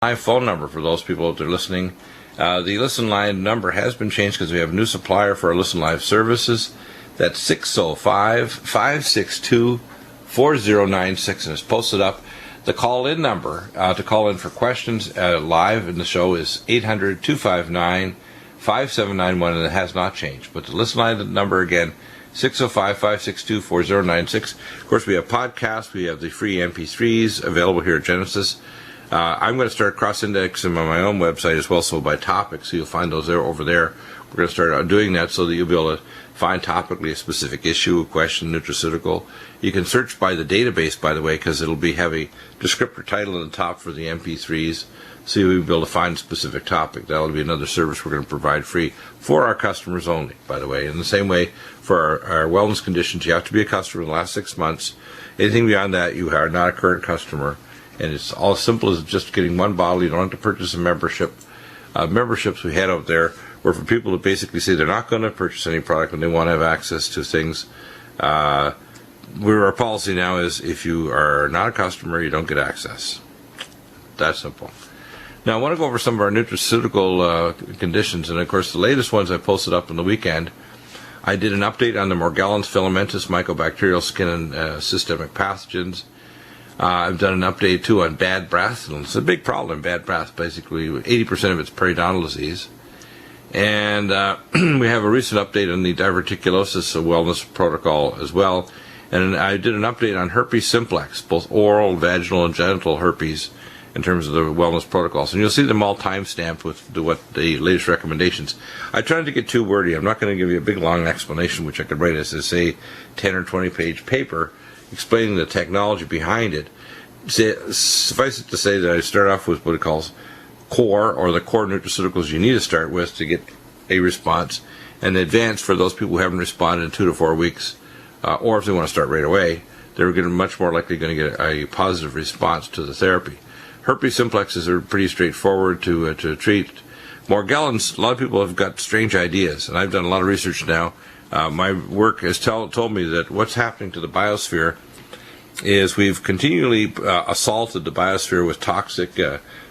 My phone number for those people out there listening. The Listen Line number has been changed because we have a new supplier for our Listen Live services. That's 605-562-4096, and it's posted up. The call-in number to call in for questions live in the show is 800-259-5791, and it has not changed. But the Listen Line number again, 605-562-4096. Of course, we have podcasts. We have the free MP3s available here at Genesis. I'm going to start cross-indexing on my own website as well, so by topic, so you'll find those there over there. We're going to start doing that so that you'll be able to find topically a specific issue, a question, nutraceutical. You can search by the database, by the way, because it'll have a descriptor title at the top for the MP3s, so you'll be able to find a specific topic. That'll be another service we're going to provide free for our customers only, by the way. In the same way, for our wellness conditions, you have to be a customer in the last 6 months. Anything beyond that, you are not a current customer. And it's all as simple as just getting one bottle. You don't have to purchase a membership. Memberships we had out there were for people to basically say they're not going to purchase any product and they want to have access to things. Our policy now is if you are not a customer, you don't get access. That simple. Now, I want to go over some of our nutraceutical conditions. And, of course, the latest ones I posted up on the weekend. I did an update on the Morgellons filamentous mycobacterial skin and systemic pathogens. I've done an update, too, on bad breath. And it's a big problem, bad breath. Basically, 80% of it's periodontal disease. And we have a recent update on the diverticulosis wellness protocol as well. And I did an update on herpes simplex, both oral, vaginal, and genital herpes, in terms of the wellness protocols. And you'll see them all time-stamped with what the latest recommendations. I tried to get too wordy. I'm not going to give you a big, long explanation, which I could write as a, say, 10 or 20-page paper explaining the technology behind it. Suffice it to say that I start off with what it calls core, or the core nutraceuticals you need to start with to get a response, and advance for those people who haven't responded in 2 to 4 weeks, or if they want to start right away, they're much more likely going to get a positive response to the therapy. Herpes simplexes are pretty straightforward to treat. Morgellons, a lot of people have got strange ideas, and I've done a lot of research now. My work has told me that what's happening to the biosphere is we've continually assaulted the biosphere with toxic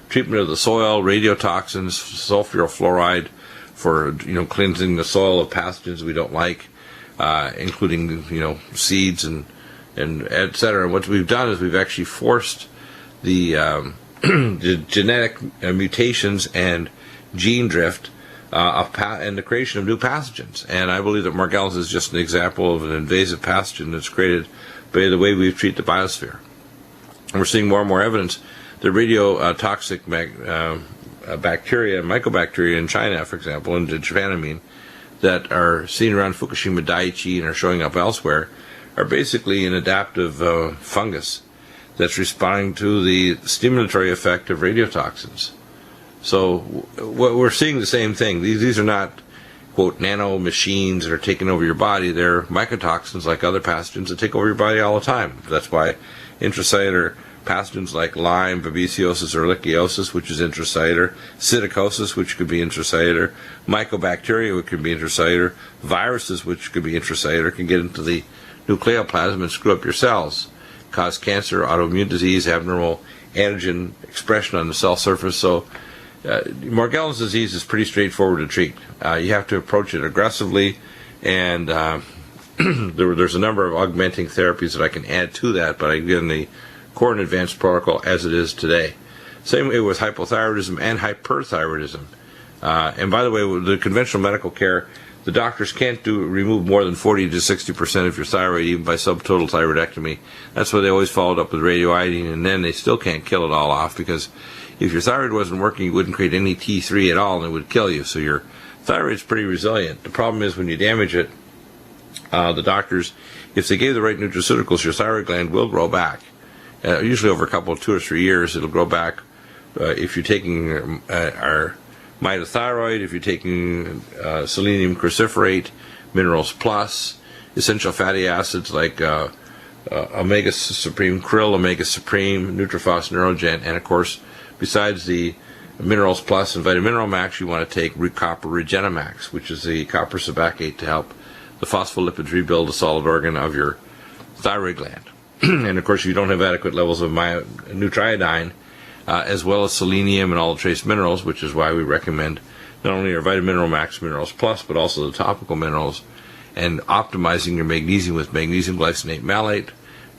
treatment of the soil, radiotoxins, sulfuryl fluoride for cleansing the soil of pathogens we don't like, including seeds and et cetera. What we've done is we've actually forced the genetic mutations and gene drift and the creation of new pathogens. And I believe that Morgellons is just an example of an invasive pathogen that's created by the way we treat the biosphere. And we're seeing more and more evidence that radiotoxic bacteria, mycobacteria in China, for example, and Japan, I mean, that are seen around Fukushima Daiichi and are showing up elsewhere, are basically an adaptive fungus that's responding to the stimulatory effect of radiotoxins. So we're seeing the same thing. These are not, quote, nano machines that are taking over your body. They're mycotoxins like other pathogens that take over your body all the time. That's why intracellular pathogens like Lyme, babesiosis, or ehrlichiosis, which is intracellular, psittacosis, which could be intracellular, mycobacteria, which could be intracellular, viruses, which could be intracellular, can get into the nucleoplasm and screw up your cells, cause cancer, autoimmune disease, abnormal antigen expression on the cell surface. So Morgellons disease is pretty straightforward to treat. You have to approach it aggressively, and there's a number of augmenting therapies that I can add to that, but again, the core and advanced protocol as it is today. Same way with hypothyroidism and hyperthyroidism. And by the way, with the conventional medical care, the doctors can't remove more than 40 to 60% of your thyroid, even by subtotal thyroidectomy. That's why they always followed up with radioiodine, and then they still can't kill it all off, because if your thyroid wasn't working, you wouldn't create any T3 at all, and it would kill you. So your thyroid's pretty resilient. The problem is when you damage it, the doctors, if they gave the right nutraceuticals, your thyroid gland will grow back. Usually over a couple of 2 or 3 years, it'll grow back. If you're taking our mitothyroid, if you're taking selenium cruciferate, minerals plus, essential fatty acids like omega supreme krill, omega supreme, Nutrifos, Neurogen, and of course, besides the minerals plus and Vitamineral Max, you want to take copper Regenamax, which is the copper sabacate to help the phospholipids rebuild the solid organ of your thyroid gland. And of course, if you don't have adequate levels of nutriodine, as well as selenium and all the trace minerals, which is why we recommend not only our Vitamin Max Minerals Plus, but also the topical minerals, and optimizing your magnesium with magnesium glycinate malate,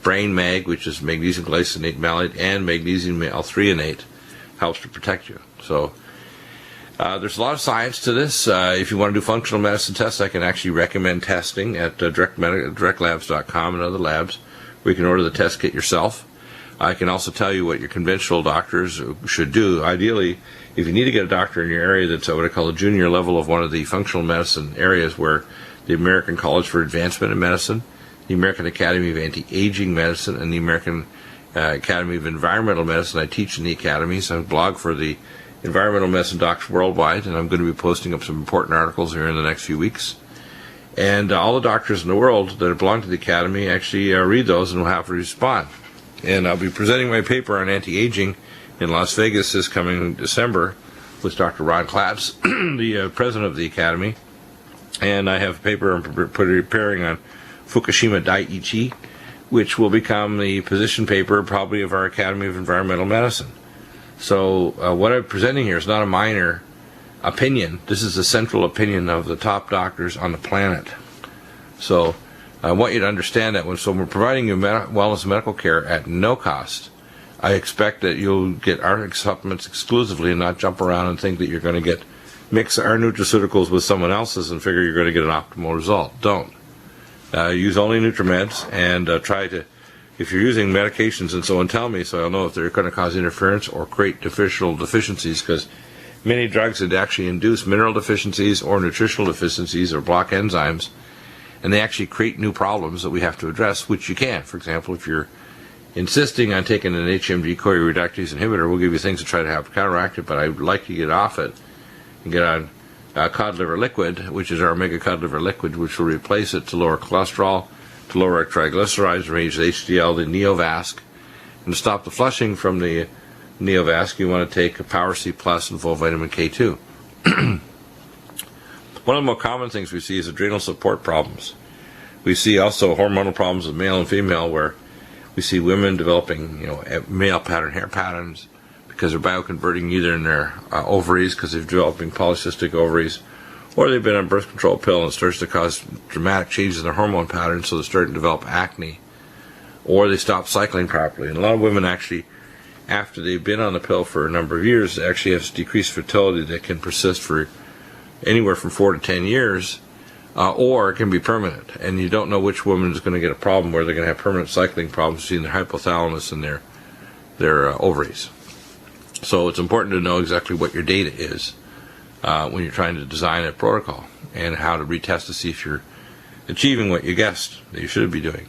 Brain Mag, which is magnesium glycinate malate, and magnesium L-threonate, helps to protect you. So there's a lot of science to this. If you want to do functional medicine tests, I can actually recommend testing at directlabs.com and other labs, where you can order the test kit yourself. I can also tell you what your conventional doctors should do. Ideally, if you need to get a doctor in your area that's at what I call a junior level of one of the functional medicine areas, where the American College for Advancement in Medicine, the American Academy of Anti-Aging Medicine, and the American Academy of Environmental Medicine. I teach in the academies. I blog for the Environmental Medicine Docs Worldwide, and I'm going to be posting up some important articles here in the next few weeks. And all the doctors in the world that belong to the academy actually read those and will have to respond. And I'll be presenting my paper on anti-aging in Las Vegas this coming December with Dr. Ron Klatz, the president of the academy. And I have a paper I'm preparing on Fukushima Daiichi, which will become the position paper probably of our Academy of Environmental Medicine. So what I'm presenting here is not a minor opinion. This is the central opinion of the top doctors on the planet. So I want you to understand that when we're providing you wellness and medical care at no cost, I expect that you'll get our supplements exclusively and not jump around and think that you're going to mix our nutraceuticals with someone else's and figure you're going to get an optimal result. Don't. Use only Nutrimeds, and try to, if you're using medications and so on, tell me so I'll know if they're going to cause interference or create deficiencies, because many drugs that actually induce mineral deficiencies or nutritional deficiencies or block enzymes, and they actually create new problems that we have to address, which you can. For example, if you're insisting on taking an HMG-CoA reductase inhibitor, we'll give you things to try to help counteract it, but I would like you to get off it and get on cod liver liquid, which is our omega cod liver liquid, which will replace it to lower cholesterol, to lower triglycerides, raise HDL, the Neovasc, and to stop the flushing from the Neovasc, you want to take a Power C Plus and full vitamin K2. One of the more common things we see is adrenal support problems. We see also hormonal problems with male and female, where we see women developing, male pattern hair patterns because they're bioconverting either in their ovaries because they're developing polycystic ovaries, or they've been on birth control pill and it starts to cause dramatic changes in their hormone patterns, so they're starting to develop acne, or they stop cycling properly. And a lot of women actually, after they've been on the pill for a number of years, actually have decreased fertility that can persist for anywhere from 4 to 10 years, or it can be permanent. And you don't know which woman is going to get a problem where they're going to have permanent cycling problems in their hypothalamus and their ovaries. So it's important to know exactly what your data is when you're trying to design a protocol, and how to retest to see if you're achieving what you guessed that you should be doing.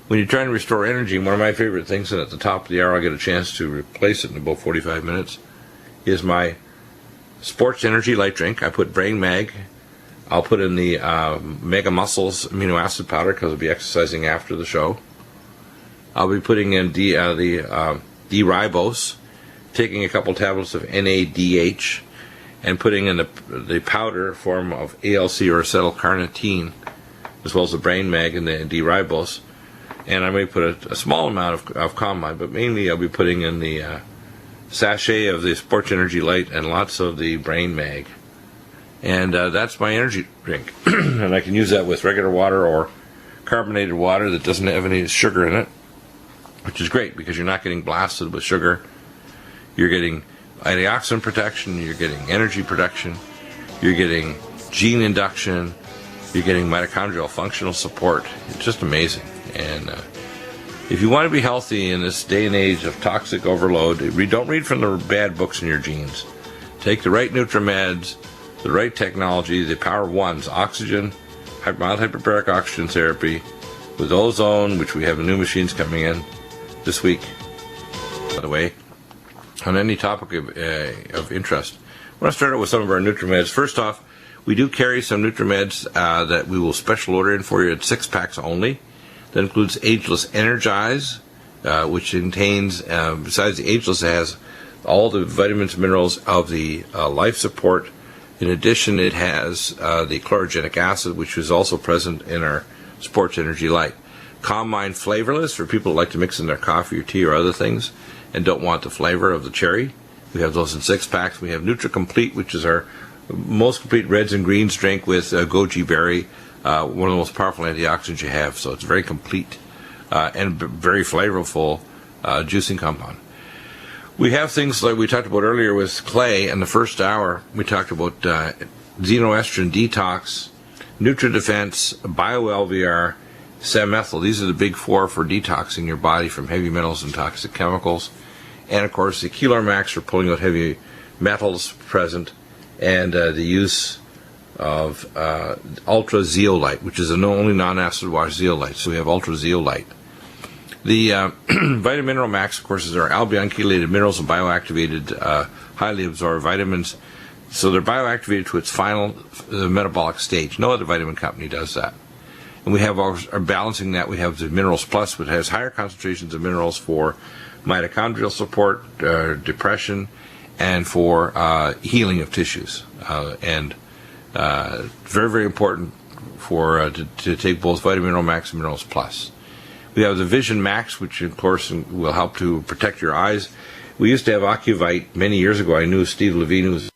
When you're trying to restore energy, one of my favorite things, and at the top of the hour I'll get a chance to replace it in about 45 minutes, is my Sports Energy Light Drink. I put Brain Mag. I'll put in the Mega Muscles amino acid powder because I'll be exercising after the show. I'll be putting in the D-ribose, taking a couple tablets of NADH, and putting in the powder form of ALC or acetyl-carnitine, as well as the Brain Mag and the D-ribose. And I may put a small amount of Combine, but mainly I'll be putting in the sachet of the Sports Energy Light and lots of the Brain Mag. And that's my energy drink. And I can use that with regular water or carbonated water that doesn't have any sugar in it, which is great because you're not getting blasted with sugar. You're getting antioxidant protection, you're getting energy production, you're getting gene induction, you're getting mitochondrial functional support. It's just amazing. And if you want to be healthy in this day and age of toxic overload, don't read from the bad books in your genes. Take the right Nutrimeds, the right technology, the Power Ones, oxygen, mild hyperbaric oxygen therapy, with ozone, which we have new machines coming in this week, by the way, on any topic of interest. I want to start out with some of our Nutrimeds. First off, we do carry some Nutrimeds that we will special order in for you at 6 packs only. That includes Ageless Energize, which contains, besides the Ageless, it has all the vitamins and minerals of the life support. In addition, it has the chlorogenic acid, which is also present in our Sports Energy Light. Combine Flavorless, for people who like to mix in their coffee or tea or other things, and don't want the flavor of the cherry. We have those in 6-packs. We have Nutri-Complete, which is our most complete reds and greens drink with goji berry, one of the most powerful antioxidants you have. So it's very complete and very flavorful juicing compound. We have things like we talked about earlier with clay in the first hour. We talked about xenoestrogen detox, NutriDefense, BioLVR, Samethyl. These are the big four for detoxing your body from heavy metals and toxic chemicals. And, of course, the Keelar Max for pulling out heavy metals present, and the use of Ultra Zeolite, which is the only non-acid wash zeolite. So we have Ultra Zeolite. The Vitamin Mineral Max, of course, is our albion-chelated minerals and bioactivated, highly absorbed vitamins. So they're bioactivated to its final metabolic stage. No other vitamin company does that. And we have our balancing that. We have the Minerals Plus, which has higher concentrations of minerals for mitochondrial support, depression, and for healing of tissues. And very, very important for to take both Vitamin Mineral Max and Minerals Plus. We have the Vision Max, which, of course, will help to protect your eyes. We used to have Ocuvite many years ago. I knew Steve Levine, who's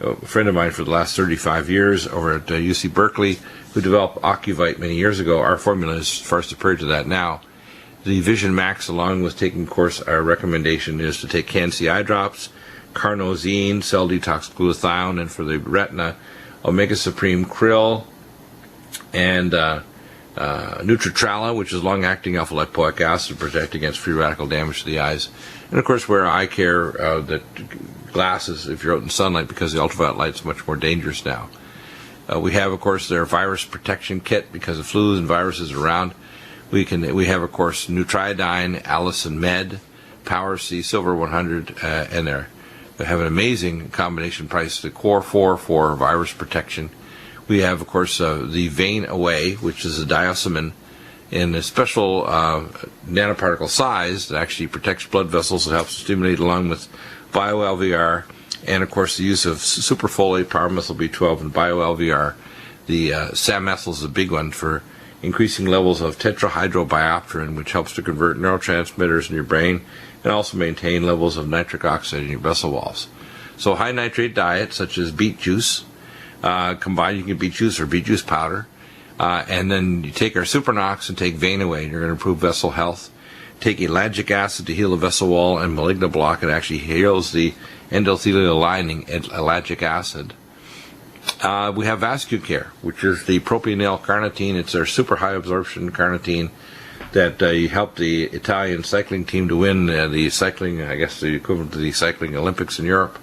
a friend of mine for the last 35 years over at UC Berkeley, who developed Ocuvite many years ago. Our formula is far superior to that now. The Vision Max, along with taking, of course, our recommendation is to take Can-C eye drops, carnosine, cell detox glutathione, and for the retina, Omega Supreme Krill, and Nutritrala, which is long-acting alpha-lipoic acid to protect against free radical damage to the eyes. And, of course, wear eye care, that glasses if you're out in sunlight, because the ultraviolet light is much more dangerous now. We have, of course, their virus protection kit because of flus and viruses around. We have, of course, Nutriodine, Allison Med, Power C, Silver 100, and they have an amazing combination price, the Core 4 for virus protection. We have, of course, the Vein Away, which is a diosmin in a special nanoparticle size that actually protects blood vessels. It helps stimulate along with BioLVR, and, of course, the use of superfolate, pyromethyl B12, and BioLVR. The Samethyl is a big one for increasing levels of tetrahydrobiopterin, which helps to convert neurotransmitters in your brain and also maintain levels of nitric oxide in your vessel walls. So high nitrate diet, such as beet juice, combined, you can get beet juice or beet juice powder, and then you take our Supernox and take Vein Away, and you're going to improve vessel health. Take ellagic acid to heal the vessel wall, and malignant block, it actually heals the endothelial lining, ellagic acid. We have VascuCare, which is the propionate carnitine. It's our super high absorption carnitine that you helped the Italian cycling team to win the cycling, I guess the equivalent to the cycling Olympics in Europe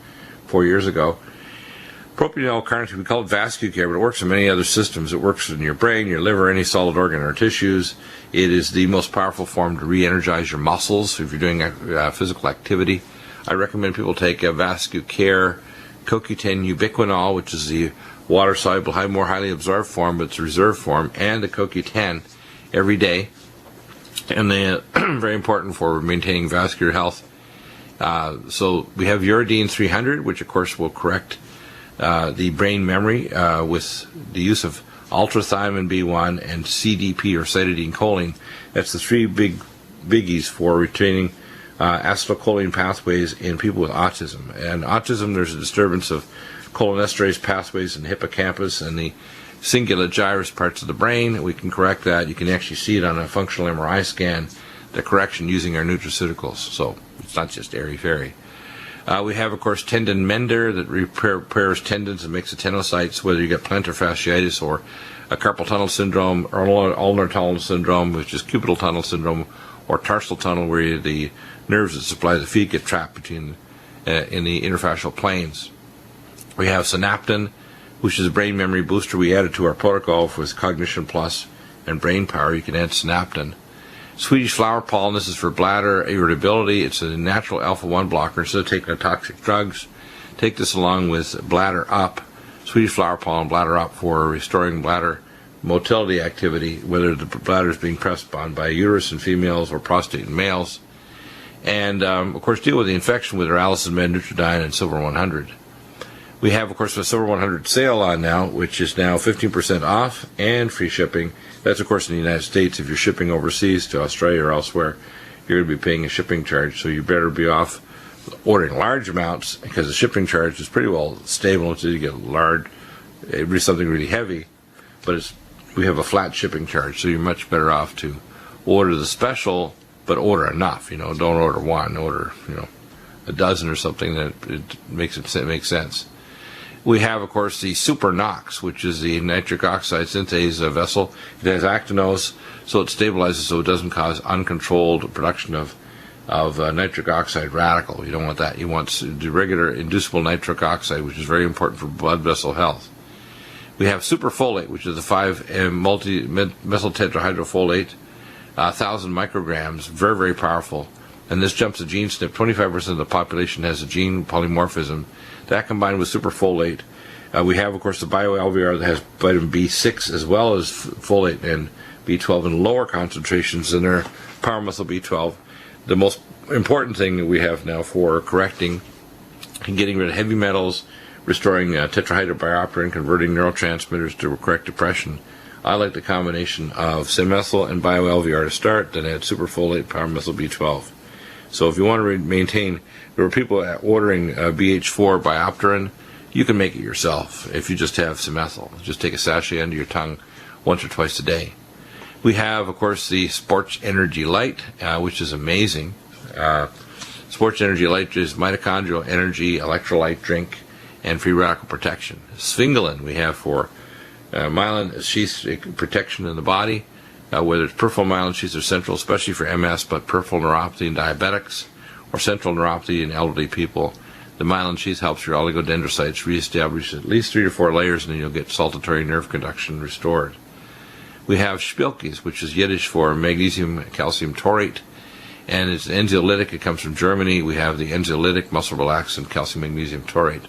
4 years ago. Propionate carnitine, we call it VascuCare, but it works in many other systems. It works in your brain, your liver, any solid organ or tissues. It is the most powerful form to re-energize your muscles if you're doing physical activity. I recommend people take VascuCare, CoQ10 ubiquinol, which is the water-soluble, more highly absorbed form, but it's a reserve form, and the CoQ10 every day. And they're very important for maintaining vascular health. So we have Uridine 300, which, of course, will correct the brain memory with the use of ultrathymine B1 and CDP, or cytidine choline. That's the three biggies for retaining acetylcholine pathways in people with autism. And autism, there's a disturbance of cholinesterase pathways in the hippocampus and the cingulate gyrus parts of the brain. We can correct that. You can actually see it on a functional MRI scan, the correction using our nutraceuticals. So it's not just airy-fairy. We have, of course, Tendon Mender that repairs tendons and makes the tenocytes, whether you get plantar fasciitis or a carpal tunnel syndrome or ulnar tunnel syndrome, which is cubital tunnel syndrome, or tarsal tunnel, where the nerves that supply the feet get trapped between in the interfascial planes. We have Synaptin, which is a brain memory booster. We added to our protocol with Cognition Plus and Brain Power. You can add Synaptin. Swedish flower pollen, this is for bladder irritability. It's a natural alpha-1 blocker. Instead of taking the toxic drugs, take this along with Bladder Up, Swedish flower pollen, Bladder Up, for restoring bladder motility activity, whether the bladder is being pressed on by uterus in females or prostate in males. And, of course, deal with the infection with our Allison Med, Nutriodine, and Silver 100. We have, of course, the Silver 100 sale on now, which is now 15% off and free shipping. That's, of course, in the United States. If you're shipping overseas to Australia or elsewhere, you're going to be paying a shipping charge. So you better be off ordering large amounts, because the shipping charge is pretty well stable until you get large, something really heavy. But we have a flat shipping charge, so you're much better off to order the special, but order enough. Don't order one, order a dozen or something that it makes sense. We have, of course, the Super Nox, which is the nitric oxide synthase vessel. It has actinose, so it stabilizes, so it doesn't cause uncontrolled production of nitric oxide radical. You don't want that. You want the regular inducible nitric oxide, which is very important for blood vessel health. We have superfolate, which is the 5-methyl tetrahydrofolate, 1,000 micrograms, very, very powerful. And this jumps the gene SNP. 25% of the population has a gene polymorphism. That combined with superfolate. We have, of course, the BioLVR that has vitamin B6 as well as folate and B12 in lower concentrations than their power muscle B12. The most important thing that we have now for correcting and getting rid of heavy metals, restoring tetrahydrobiopterin, converting neurotransmitters to correct depression. I like the combination of Cimethyl and BioLVR to start, then add superfolate, power muscle B12. So if you want to maintain, there are people ordering BH4 biopterin. You can make it yourself if you just have Cimethyl. Just take a sachet under your tongue once or twice a day. We have, of course, the Sports Energy Light, which is amazing. Sports Energy Light is mitochondrial energy, electrolyte drink, and free radical protection. Sphingolin we have for myelin sheath protection in the body, whether it's peripheral myelin sheaths or central, especially for MS, but peripheral neuropathy in diabetics or central neuropathy in elderly people. The myelin sheath helps your oligodendrocytes reestablish at least 3 or 4 layers, and then you'll get saltatory nerve conduction restored. We have Spilkes, which is Yiddish for magnesium calcium taurate, and it's anxiolytic. It comes from Germany. We have the anxiolytic muscle relaxant calcium magnesium taurate.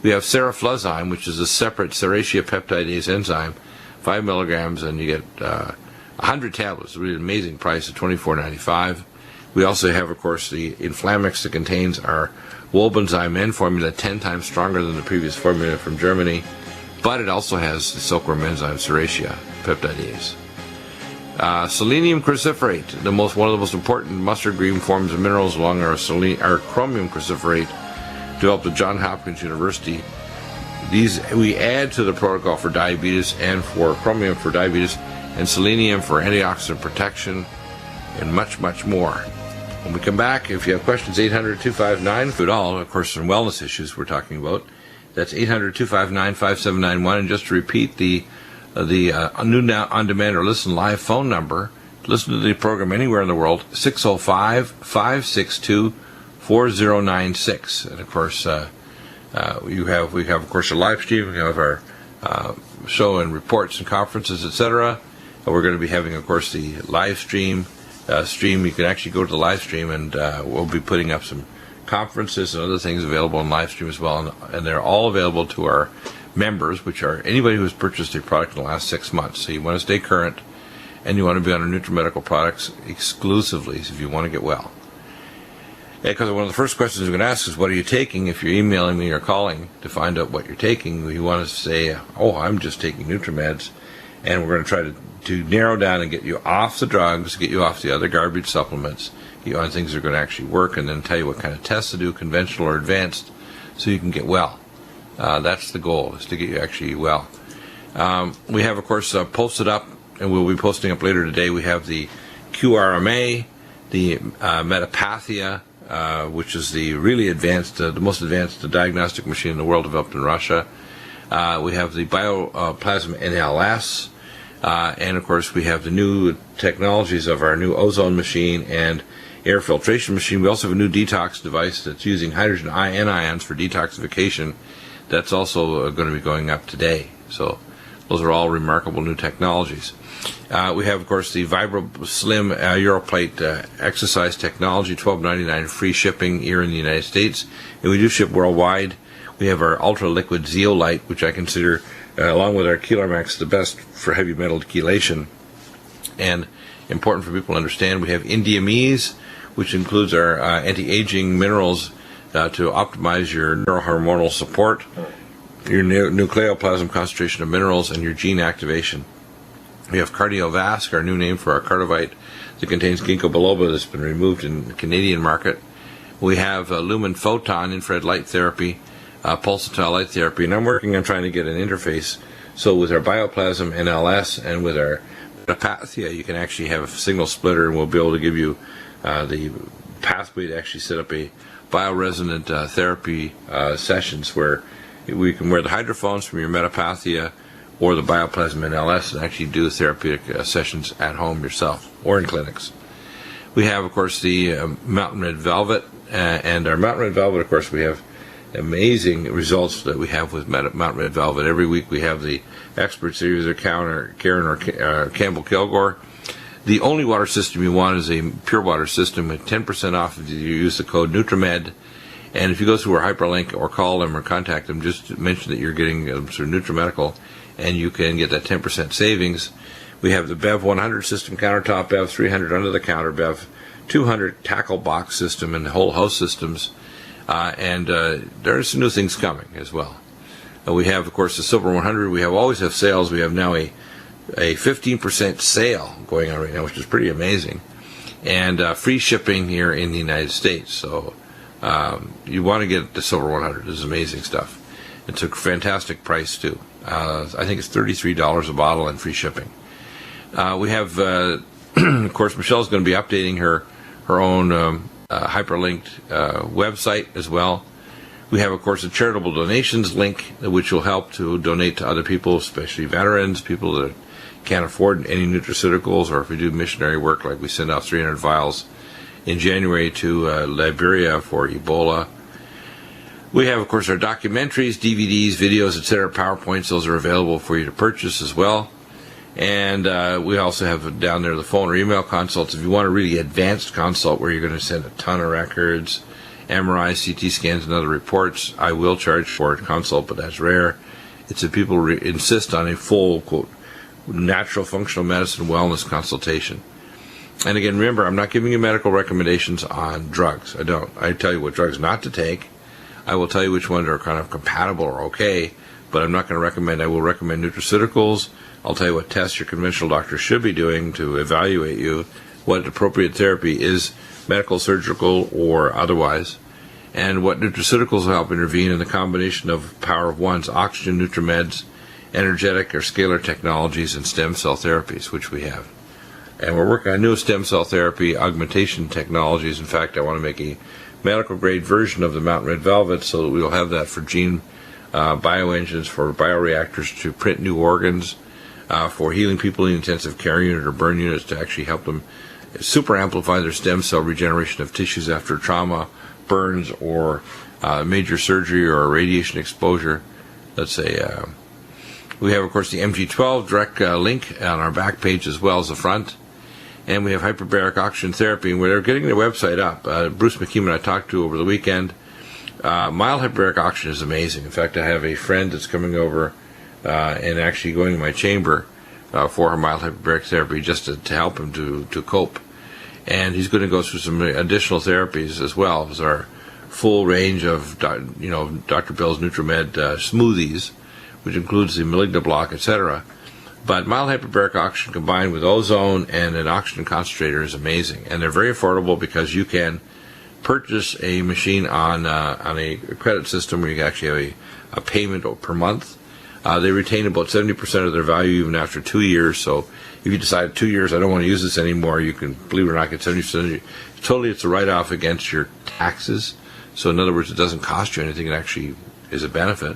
We have seroflozyme, which is a separate serratia peptidase enzyme, 5 milligrams, and you get 100 tablets. A really amazing price of $24.95. We also have, of course, the Inflammex that contains our Wolbenzyme N formula, 10 times stronger than the previous formula from Germany, but it also has the silkworm enzyme serratia peptidase. Selenium cruciferate, one of the most important mustard green forms of minerals, along our chromium cruciferate, developed at Johns Hopkins University. These we add to the protocol for diabetes, and for chromium for diabetes, and selenium for antioxidant protection, and much, much more. When we come back, if you have questions, 800-259-FOOD ALL, of course, some wellness issues we're talking about. That's 800-259-5791, and just to repeat the new Now On Demand or Listen Live phone number, listen to the program anywhere in the world, 605-562-4096. And of course, we have of course a live stream. We have our show and reports and conferences, etc. We're going to be having, of course, the live stream. You can actually go to the live stream, and we'll be putting up some conferences and other things available on live stream as well, and they're all available to our members, which are anybody who has purchased a product in the last 6 months. So you want to stay current, and you want to be on our Nutrimedical products exclusively if you want to get well. Because one of the first questions we're going to ask is, what are you taking? If you're emailing me or calling to find out what you're taking, you want to say, oh, I'm just taking NutriMeds, and we're going to try to narrow down and get you off the drugs, get you off the other garbage supplements, get you on things that are going to actually work, and then tell you what kind of tests to do, conventional or advanced, so you can get well. That's the goal, is to get you actually well. We have, of course, posted up, and we'll be posting up later today, we have the QRMA, the Metapathia, which is the really advanced, the most advanced diagnostic machine in the world, developed in Russia. We have the Bioplasma NLS, and of course we have the new technologies of our new ozone machine and air filtration machine. We also have a new detox device that's using hydrogen anions for detoxification. That's also going to be going up today. So those are all remarkable new technologies. We have, of course, the Vibro Slim Europlate exercise technology, $12.99 free shipping here in the United States, and we do ship worldwide. We have our ultra liquid zeolite, which I consider, along with our Keelermax, the best for heavy metal chelation. And important for people to understand, we have Indiamese, which includes our anti-aging minerals to optimize your neurohormonal support, your nucleoplasm concentration of minerals, and your gene activation. We have Cardiovasc, our new name for our Cardivite that contains ginkgo biloba that's been removed in the Canadian market. We have Lumen Photon infrared light therapy, pulsatile light therapy, and I'm working on trying to get an interface. So with our Bioplasm NLS and with our Metapathia, you can actually have a signal splitter, and we'll be able to give you the pathway to actually set up a bioresonant therapy sessions where we can wear the hydrophones from your Metapathia or the Bioplasm NLS and actually do therapeutic sessions at home yourself or in clinics. We have, of course, the Mountain Red Velvet, and our Mountain Red Velvet, of course, we have amazing results that we have with Mountain Red Velvet. Every week we have the experts, either Karen or Campbell Kilgore. The only water system you want is a pure water system with 10% off if you use the code Nutrimed. And if you go through our hyperlink or call them or contact them, just mention that you're getting sort of Nutrimedical, and you can get that 10% savings. We have the Bev 100 system countertop, Bev 300 under the counter, Bev 200 tackle box system, and the whole house systems. And there's some new things coming as well. We have, of course, the Silver 100. We always have sales. We have now a 15% sale going on right now, which is pretty amazing, and free shipping here in the United States. So you want to get the Silver 100. This is amazing stuff. It's a fantastic price too. I think it's $33 a bottle and free shipping. We have, of course, Michelle's going to be updating her own hyperlinked website as well. We have, of course, a charitable donations link, which will help to donate to other people, especially veterans, people that can't afford any nutraceuticals, or if we do missionary work, like we send out 300 vials in January to Liberia for Ebola. We have, of course, our documentaries, DVDs, videos, etc., PowerPoints. Those are available for you to purchase as well. And we also have down there the phone or email consults. If you want a really advanced consult where you're going to send a ton of records, MRIs, CT scans, and other reports, I will charge for a consult, but that's rare. It's that people insist on a full, quote, natural functional medicine wellness consultation. And again, remember, I'm not giving you medical recommendations on drugs. I don't. I tell you what drugs not to take. I will tell you which ones are kind of compatible or okay, but I'm not going to recommend. I will recommend nutraceuticals. I'll tell you what tests your conventional doctor should be doing to evaluate you, what appropriate therapy is, medical, surgical, or otherwise, and what nutraceuticals will help intervene in the combination of Power of One's oxygen, Nutrimeds, energetic or scalar technologies, and stem cell therapies, which we have. And we're working on new stem cell therapy augmentation technologies. In fact, I want to make a medical-grade version of the Mountain Red Velvet so that we'll have that for gene bioengines, for bioreactors to print new organs, for healing people in intensive care unit or burn units to actually help them super amplify their stem cell regeneration of tissues after trauma, burns, or major surgery or radiation exposure. Let's say we have, of course, the MG12 direct link on our back page as well as the front. And we have hyperbaric oxygen therapy, and we're getting their website up. Bruce McKeeman I talked to over the weekend. Mild hyperbaric oxygen is amazing. In fact, I have a friend that's coming over and actually going to my chamber for her mild hyperbaric therapy just to help him to cope. And he's going to go through some additional therapies as well as our full range of, Dr. Bill's Nutrimed smoothies, which includes the malignant block, etc. But mild hyperbaric oxygen combined with ozone and an oxygen concentrator is amazing. And they're very affordable because you can purchase a machine on a credit system where you can actually have a payment per month. They retain about 70% of their value even after 2 years. So if you decide 2 years, I don't want to use this anymore, you can, believe it or not, get 70%. Totally, it's a write-off against your taxes. So in other words, it doesn't cost you anything. It actually is a benefit.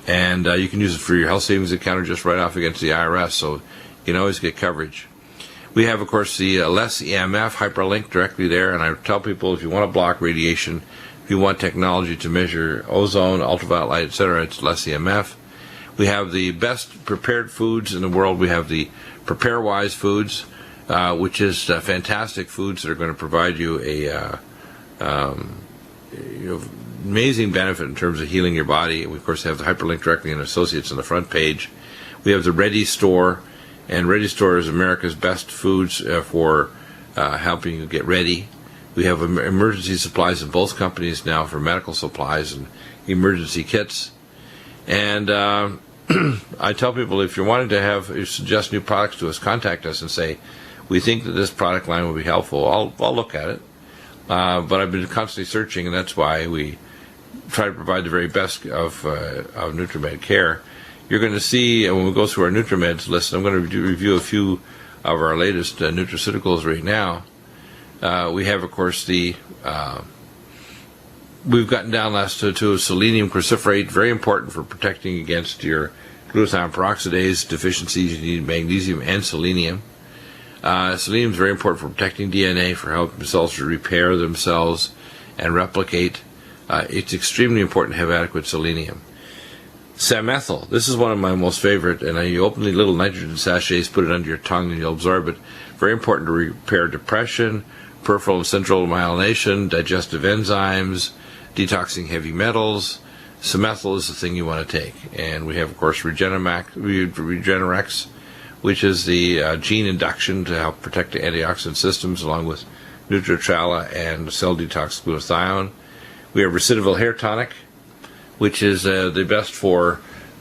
And you can use it for your health savings account or just write off against the IRS. So you can always get coverage. We have, of course, the less EMF hyperlink directly there. And I tell people if you want to block radiation, if you want technology to measure ozone, ultraviolet light, etc., it's less EMF. We have the best prepared foods in the world. We have the PrepareWise foods, which is fantastic foods that are going to provide you a amazing benefit in terms of healing your body. We, of course, have the hyperlink directly in Associates on the front page. We have the Ready Store, and Ready Store is America's best foods for helping you get ready. We have emergency supplies in both companies now for medical supplies and emergency kits. And I tell people, if you're wanting to suggest new products to us, contact us and say, we think that this product line will be helpful. I'll look at it. But I've been constantly searching, and that's why we try to provide the very best of Nutrimed care. You're going to see, when we go through our Nutrimeds list, I'm going to review a few of our latest nutraceuticals right now. We have, of course, we've gotten down last to selenium cruciferate, very important for protecting against your glutathione peroxidase deficiencies. You need magnesium and selenium. Selenium is very important for protecting DNA, for helping cells to repair themselves and replicate. It's extremely important to have adequate selenium. Samethyl, this is one of my most favorite, and you open the little nitrogen sachets, put it under your tongue, and you'll absorb it. Very important to repair depression, peripheral and central myelination, digestive enzymes, detoxing heavy metals. Samethyl is the thing you want to take. And we have, of course, Regenerex, which is the gene induction to help protect the antioxidant systems, along with Nutritrala and cell detox glutathione. We have Recidival Hair Tonic, which is the best for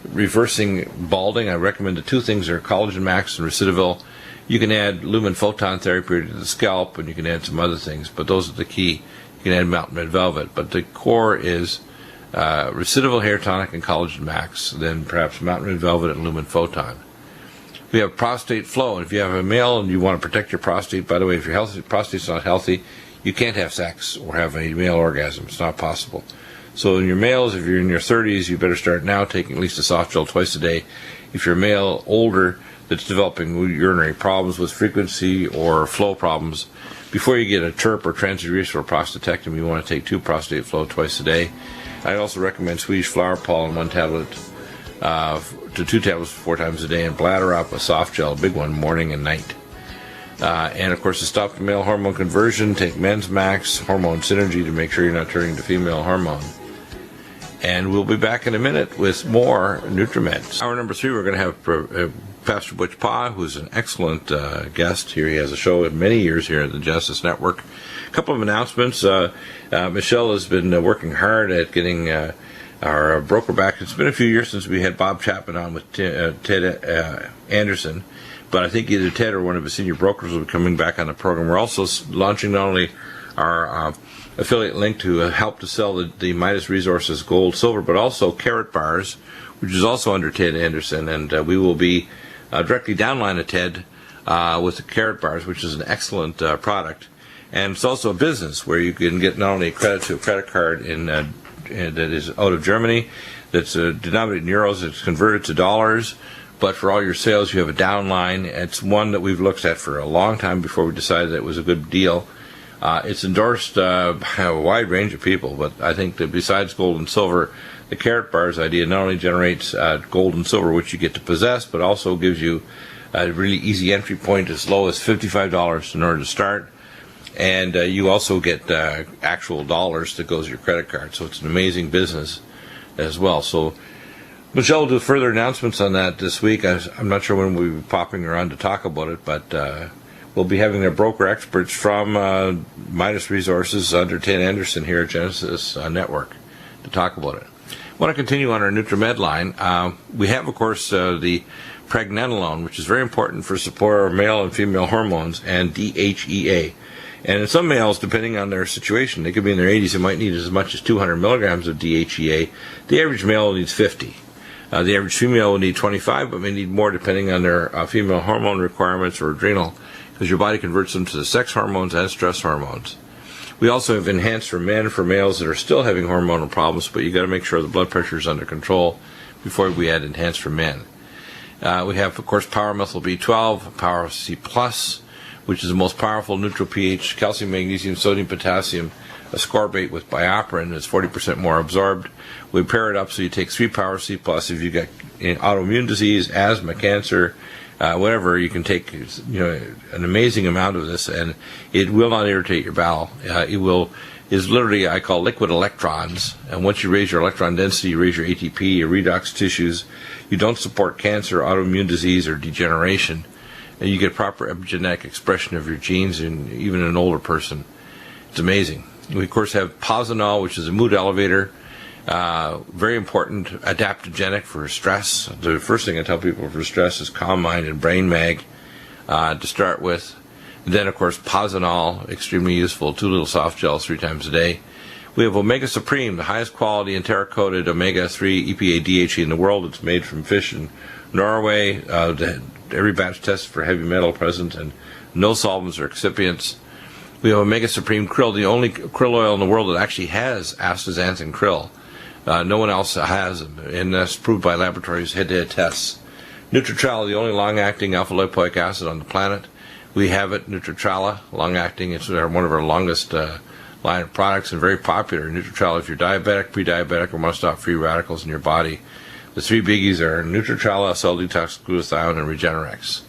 reversing balding. I recommend the two things are Collagen Max and Recidival. You can add lumen photon therapy to the scalp, and you can add some other things, but those are the key. You can add Mountain Red Velvet, but the core is Recidival Hair Tonic and Collagen Max, then perhaps Mountain Red Velvet and lumen photon. We have Prostate Flow, and if you have a male and you want to protect your prostate, by the way, if your prostate's not healthy, you can't have sex or have a male orgasm. It's not possible. So in your males, if you're in your 30s, you better start now taking at least a soft gel twice a day. If you're a male older that's developing urinary problems with frequency or flow problems, before you get a TURP or transurethral prostatectomy, you want to take 2 Prostate Flow twice a day. I also recommend Swedish flower pollen, 1 tablet to 2 tablets 4 times a day, and Bladder Up, a soft gel, a big one, morning and night. And of course, to stop the male hormone conversion, take Men's Max, Hormone Synergy, to make sure you're not turning to female hormone. And we'll be back in a minute with more Nutrimeds. Hour number 3, we're going to have Pastor Butch Pa, who's an excellent guest here. He has a show in many years here at the Genesis Network. A couple of announcements. Michelle has been working hard at getting our broker back. It's been a few years since we had Bob Chapman on with Ted Anderson, but I think either Ted or one of his senior brokers will be coming back on the program. We're also launching not only our affiliate link to help to sell the Midas Resources Gold, Silver, but also Carrot Bars, which is also under Ted Anderson, and we will be directly downline of Ted with the Carrot Bars, which is an excellent product. And it's also a business where you can get not only credit to a credit card that is out of Germany, that's denominated in euros, it's converted to dollars, but for all your sales you have a downline. It's one that we've looked at for a long time before we decided that it was a good deal. It's endorsed by a wide range of people, but I think that besides gold and silver, the Carrot Bars idea not only generates gold and silver, which you get to possess, but also gives you a really easy entry point as low as $55 in order to start. And you also get actual dollars that goes to your credit card. So it's an amazing business as well. So Michelle will do further announcements on that this week. I'm not sure when we'll be popping around to talk about it, but we'll be having their broker experts from Midas Resources under Ted Anderson here at Genesis Network to talk about it. I want to continue on our Nutrimed line. We have, of course, the pregnenolone, which is very important for support of male and female hormones, and DHEA. And in some males, depending on their situation, they could be in their 80s, they might need as much as 200 milligrams of DHEA. The average male needs 50. The average female will need 25, but may need more depending on their female hormone requirements or adrenal, because your body converts them to the sex hormones and stress hormones. We also have enhanced for men, for males that are still having hormonal problems, but you got to make sure the blood pressure is under control before we add enhanced for men. We have, of course, Power Methyl B12, Power C+, which is the most powerful neutral pH, calcium, magnesium, sodium, potassium, ascorbate with bioperin. It's 40% more absorbed. We pair it up so you take 3 Power C+. If you've got autoimmune disease, asthma, cancer, whatever, you can take an amazing amount of this, and it will not irritate your bowel. Is literally, I call liquid electrons, and once you raise your electron density, you raise your ATP, your redox tissues, you don't support cancer, autoimmune disease, or degeneration, and you get proper epigenetic expression of your genes, in even an older person. It's amazing. We, of course, have Posinol, which is a mood elevator. Very important, adaptogenic for stress. The first thing I tell people for stress is Calm Mind and Brain Mag to start with. Then, of course, Posinol, extremely useful, 2 little soft gels 3 times a day. We have Omega Supreme, the highest quality enteric-coated omega-3 EPA DHA in the world. It's made from fish in Norway. Every batch tested for heavy metal present and no solvents or excipients. We have Omega Supreme Krill, the only krill oil in the world that actually has astaxanthin krill. No one else has them, and that's proved by laboratories head-to-head tests. Nutritrala, the only long-acting alpha-lipoic acid on the planet. We have it, Nutritrala, long-acting. It's one of our longest line of products and very popular. Nutritrala, if you're diabetic, pre-diabetic, or want to stop free radicals in your body. The 3 biggies are Nutritrala, Cell Detox, Glutathione, and Regenerex.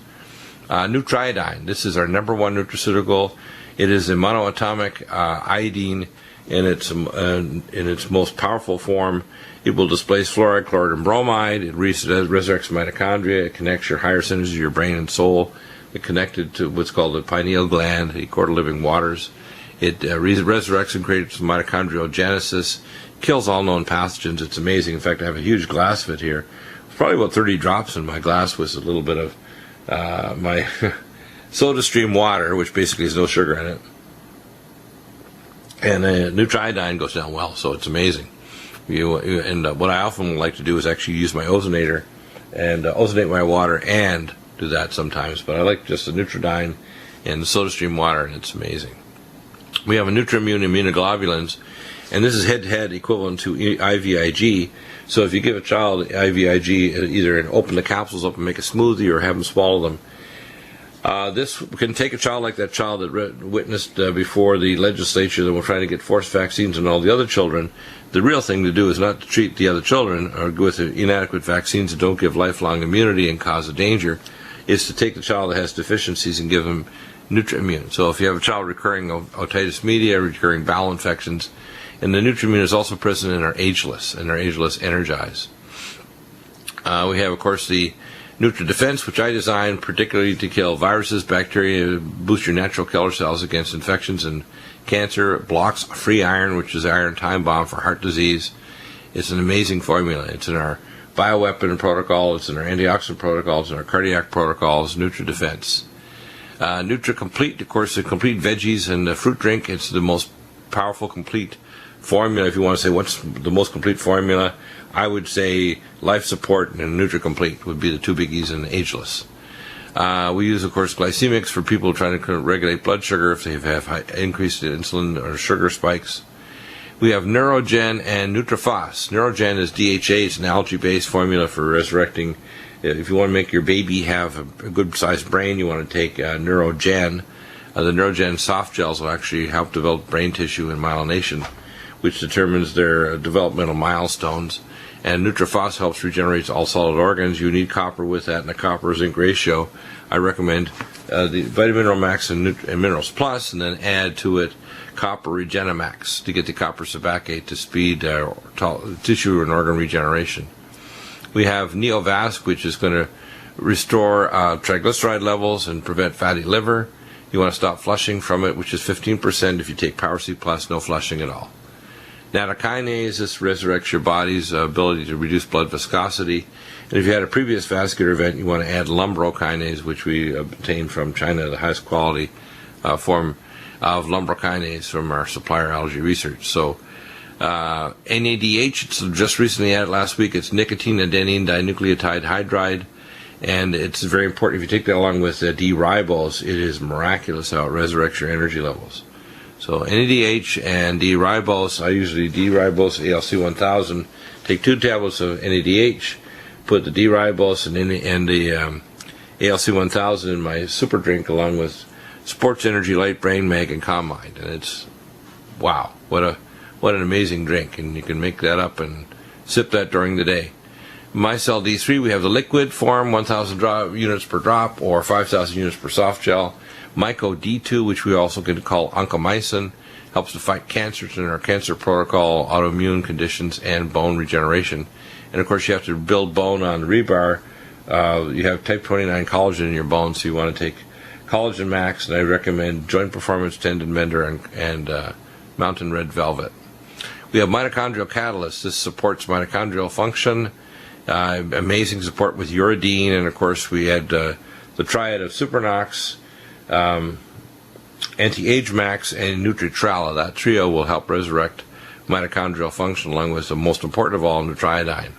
Nutriodine, this is our number 1 nutraceutical. It is a monoatomic iodine in its most powerful form. It will displace fluoride, chloride, and bromide. It resurrects mitochondria. It connects your higher centers of your brain and soul. It connected to what's called the pineal gland, the core of living waters. It resurrects and creates mitochondriogenesis, kills all known pathogens. It's amazing. In fact, I have a huge glass of it here. It's probably about 30 drops in my glass with a little bit of my soda stream water, which basically has no sugar in it. And Nutriodine goes down well, so it's amazing. What I often like to do is actually use my ozonator and ozonate my water and do that sometimes. But I like just the Nutriodine and the soda stream water, and it's amazing. We have a Nutrimune immunoglobulins, and this is head-to-head equivalent to IVIG. So if you give a child IVIG, either open the capsules up and make a smoothie or have them swallow them, this can take a child like that child that witnessed before the legislature that were trying to get forced vaccines on all the other children. The real thing to do is not to treat the other children or with inadequate vaccines that don't give lifelong immunity and cause a danger. Is to take the child that has deficiencies and give them Nutrimune. So if you have a child recurring otitis media, recurring bowel infections, and the Nutrimune is also present in our Ageless Energize. We have, of course, the NutriDefense, which I designed particularly to kill viruses, bacteria, boost your natural killer cells against infections and cancer. It blocks free iron, which is iron time bomb for heart disease. It's an amazing formula. It's in our bioweapon protocol, it's in our antioxidant protocols, in our cardiac protocols, NutriDefense. NutriComplete, of course, the complete veggies and the fruit drink. It's the most powerful complete formula. If you want to say what's the most complete formula, I would say Life Support and NutriComplete would be the 2 biggies in Ageless. We use, of course, glycemics for people trying to regulate blood sugar if they have increased insulin or sugar spikes. We have Neurogen and Nutrifos. Neurogen is DHA. It's an algae-based formula for resurrecting. If you want to make your baby have a good-sized brain, you want to take Neurogen. The Neurogen soft gels will actually help develop brain tissue and myelination, which determines their developmental milestones. And Nutrifos helps regenerate all solid organs. You need copper with that, and the copper-zinc ratio. I recommend the Vitamin Mineral Max and Minerals Plus, and then add to it Copper Regenemax to get the copper sabacate to speed tissue and organ regeneration. We have Neovasc, which is going to restore triglyceride levels and prevent fatty liver. You want to stop flushing from it, which is 15%. If you take Power C Plus, no flushing at all. Nattokinase, this resurrects your body's ability to reduce blood viscosity. And if you had a previous vascular event, you want to add lumbrokinase, which we obtained from China, the highest quality form of lumbrokinase from our supplier Allergy Research. So NADH, it's just recently added last week. It's nicotine adenine dinucleotide hydride, and it's very important. If you take that along with D-ribose, it is miraculous how it resurrects your energy levels. So NADH and D-ribose, I usually D-ribose ALC-1000, take 2 tablets of NADH, put the D-ribose and the ALC-1000 in my super drink along with Sports Energy Light, Brain Mag, and Calm Mind. And it's, wow, what an amazing drink. And you can make that up and sip that during the day. MyCell D3, we have the liquid form, 1,000 units per drop or 5,000 units per soft gel. Myco D2, which we also can call oncomycin, helps to fight cancers in our cancer protocol, autoimmune conditions, and bone regeneration. And of course, you have to build bone on rebar. You have type 29 collagen in your bones, so you want to take Collagen Max, and I recommend Joint Performance Tendon Mender and Mountain Red Velvet. We have mitochondrial catalyst. This supports mitochondrial function. Amazing support with uridine, and of course we had the triad of Supernox, Anti-Age Max, and Nutritrala. That trio will help resurrect mitochondrial function, along with the most important of all, Nutriodine.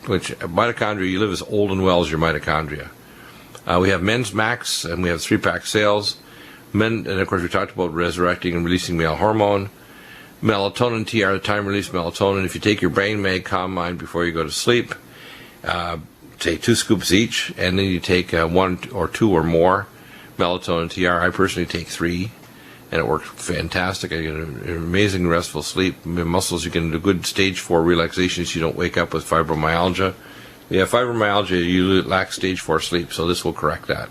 Which mitochondria, you live as old and well as your mitochondria. We have Men's Max, and we have 3-pack sales. Men, and of course we talked about resurrecting and releasing male hormone. Melatonin TR, the time-release melatonin. If you take your Brain Mag Calm Mind before you go to sleep, take 2 scoops each, and then you take 1 or 2 or more melatonin TR. I personally take 3, and it works fantastic. I get an amazing restful sleep. Muscles, you get a good stage 4 relaxation so you don't wake up with fibromyalgia. If you have fibromyalgia, you lack stage 4 sleep, so this will correct that.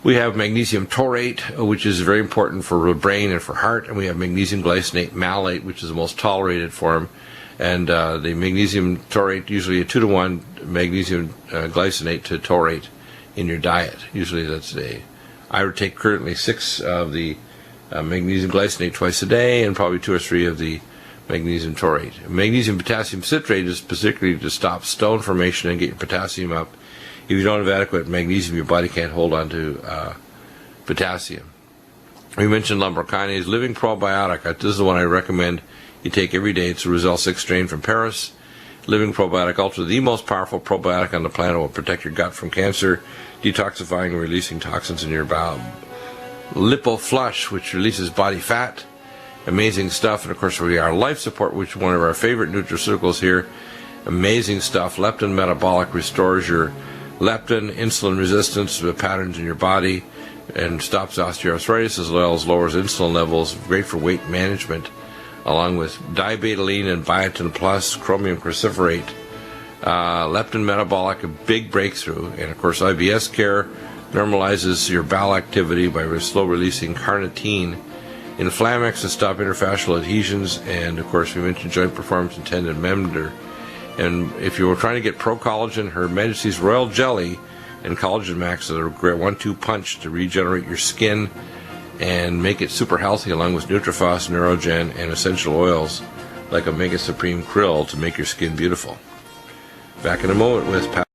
We have magnesium taurate, which is very important for the brain and for heart, and we have magnesium glycinate malate, which is the most tolerated form. And the magnesium taurate, usually a 2-to-1 magnesium glycinate to taurate in your diet. Usually that's I would take currently 6 of the magnesium glycinate twice a day, and probably 2 or 3 of the magnesium taurate. Magnesium potassium citrate is particularly to stop stone formation and get your potassium up. If you don't have adequate magnesium, your body can't hold on to potassium. We mentioned lumbric living probiotic. This is the one I recommend you take every day. It's a Result 6 strain from Paris. Living Probiotic Ultra, the most powerful probiotic on the planet, will protect your gut from cancer, detoxifying and releasing toxins in your bowel. Lipo Flush, which releases body fat. Amazing stuff. And of course, we are Life Support, which is one of our favorite nutraceuticals here. Amazing stuff. Leptin Metabolic restores your leptin, insulin resistance patterns in your body, and stops osteoarthritis, as well as lowers insulin levels. Great for weight management, along with dibetaline and biotin plus, chromium cruciferate. Leptin Metabolic, a big breakthrough. And of course, IBS Care normalizes your bowel activity by slow releasing carnitine. Inflamex to stop interfascial adhesions, and of course we mentioned joint performance and tendon mender. And if you were trying to get Pro Collagen, Her Majesty's Royal Jelly and Collagen Max are a great 1-2 punch to regenerate your skin and make it super healthy, along with Nutrifos, Neurogen, and essential oils like Omega Supreme Krill to make your skin beautiful. Back in a moment with Pat.